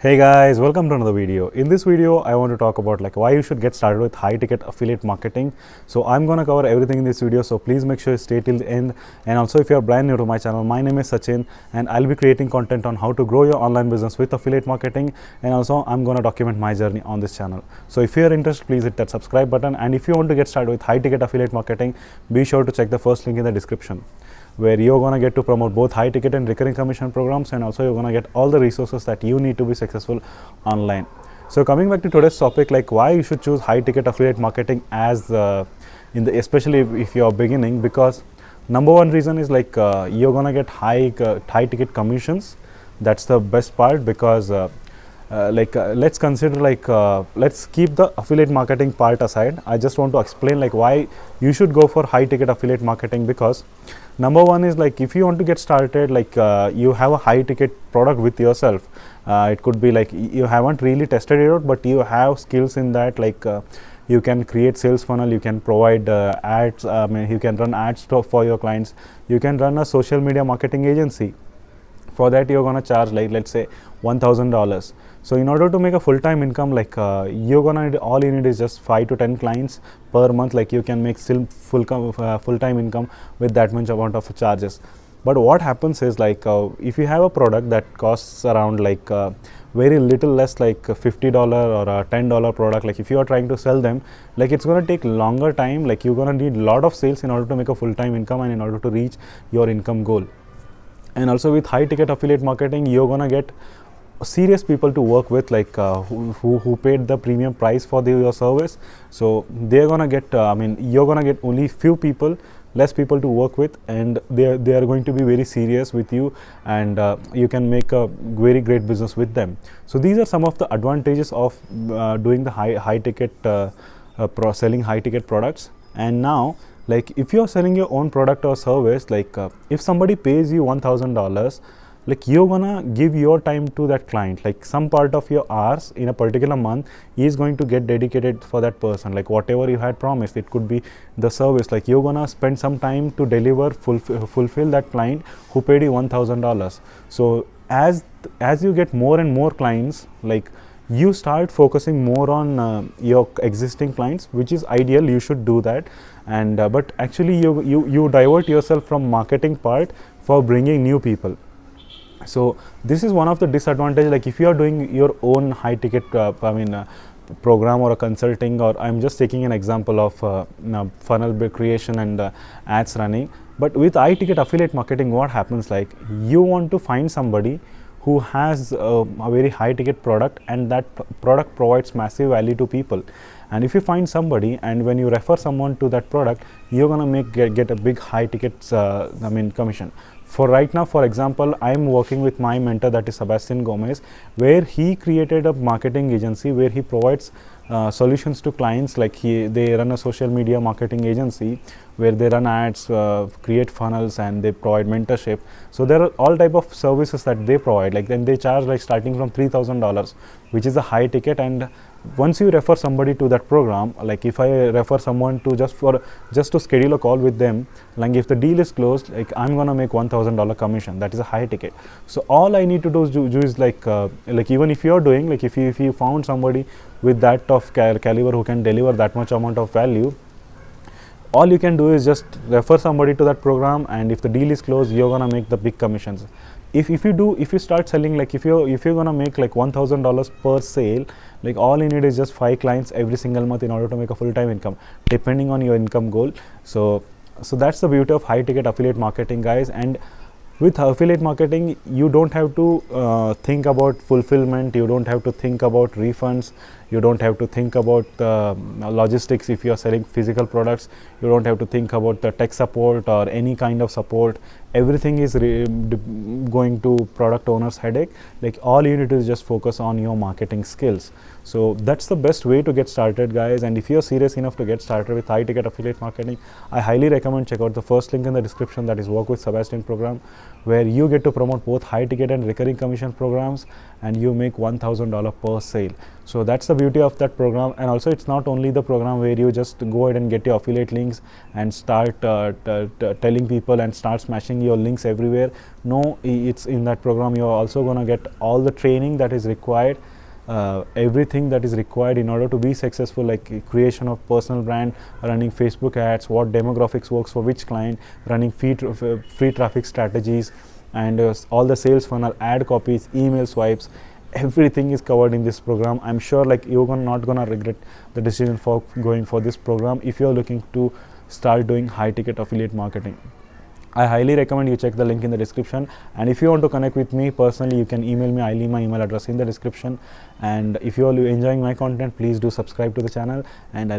Hey guys, welcome to another video. In this video, I want to talk about why you should get started with high ticket affiliate marketing. So I'm going to cover everything in this video. So please make sure you stay till the end. And also if you're brand new to my channel, my name is Sachin and I'll be creating content on how to grow your online business with affiliate marketing. And also I'm going to document my journey on this channel. So if you're interested, please hit that subscribe button. And if you want to get started with high ticket affiliate marketing, be sure to check the first link in the description, where you're going to get to promote both high ticket and recurring commission programs, and also you're going to get all the resources that you need to be successful online. So coming back to today's topic, why you should choose high ticket affiliate marketing as especially if you're beginning, because number one reason is you're going to get high ticket commissions. That's the best part, because let's consider let's keep the affiliate marketing part aside. I just want to explain why you should go for high ticket affiliate marketing, because number one is if you want to get started, you have a high ticket product with yourself. It could be you haven't really tested it out, but you have skills in that, you can create sales funnel, you can provide ads, you can run ads for your clients, you can run a social media marketing agency. For that you're gonna charge let's say $1,000. So in order to make a full-time income, you're gonna all you need is just 5 to 10 clients per month. You can make still full-time income with that much amount of charges. But what happens is if you have a product that costs around very little less, $50 or a $10 product, if you are trying to sell them, it's going to take longer time. You're going to need a lot of sales in order to make a full-time income and in order to reach your income goal. And also with high ticket affiliate marketing, you're gonna get serious people to work with, who paid the premium price for your service. So they're gonna get you're gonna get only few people, less people to work with, and they are going to be very serious with you, and you can make a very great business with them. So these are some of the advantages of doing the high ticket selling high ticket products. And now, if you're selling your own product or service, if somebody pays you $1,000, you're gonna give your time to that client. Some part of your hours in a particular month is going to get dedicated for that person. Whatever you had promised, it could be the service. You're gonna spend some time to deliver, fulfill that client who paid you $1,000. So as you get more and more clients, you start focusing more on your existing clients, which is ideal. You should do that. And but actually you divert yourself from marketing part for bringing new people. So this is one of the disadvantages. If you are doing your own high ticket program or a consulting, or I'm just taking an example of funnel creation and ads running. But with high ticket affiliate marketing, what happens, you want to find somebody who has a very high ticket product, and that product provides massive value to people. And if you find somebody, and when you refer someone to that product, you're gonna get a big high ticket commission. For right now, for example, I'm working with my mentor, that is Sebastian Gomez, where he created a marketing agency where he provides solutions to clients. They run a social media marketing agency where they run ads, create funnels, and they provide mentorship. So there are all type of services that they provide. Then they charge starting from $3,000, which is a high ticket. And once you refer somebody to that program, if I refer someone to just to schedule a call with them, if the deal is closed, I'm gonna make $1,000 commission. That is a high ticket. So all I need to do is even if you're doing, if you found somebody with that of caliber who can deliver that much amount of value, all you can do is just refer somebody to that program, and if the deal is closed, you're gonna make the big commissions. If you start selling, if you're gonna make $1,000 per sale, all you need is just 5 clients every single month in order to make a full-time income, depending on your income goal. So that's the beauty of high ticket affiliate marketing, guys. And with affiliate marketing, you don't have to think about fulfillment, you don't have to think about refunds, you don't have to think about logistics. If you are selling physical products, you don't have to think about the tech support or any kind of support. Everything is going to product owner's headache. All you need to is just focus on your marketing skills. So that's the best way to get started, guys. And if you're serious enough to get started with high ticket affiliate marketing, I highly recommend check out the first link in the description, that is Work with Sebastian program, where you get to promote both high ticket and recurring commission programs, and you make $1,000 per sale. So that's the beauty of that program. And also it's not only the program where you just go ahead and get your affiliate links and start telling people and start smashing your links everywhere. No, it's in that program you're also going to get all the training that is required, everything that is required in order to be successful, like creation of personal brand, running Facebook ads, what demographics works for which client, running free traffic strategies, and all the sales funnel, ad copies, email swipes. Everything is covered in this program. I'm sure like you're not gonna regret the decision for going for this program if you're looking to start doing high ticket affiliate marketing. I highly recommend you check the link in the description, and if you want to connect with me personally, you can email me. I'll leave my email address in the description. And if you are enjoying my content, please do subscribe to the channel, and I'll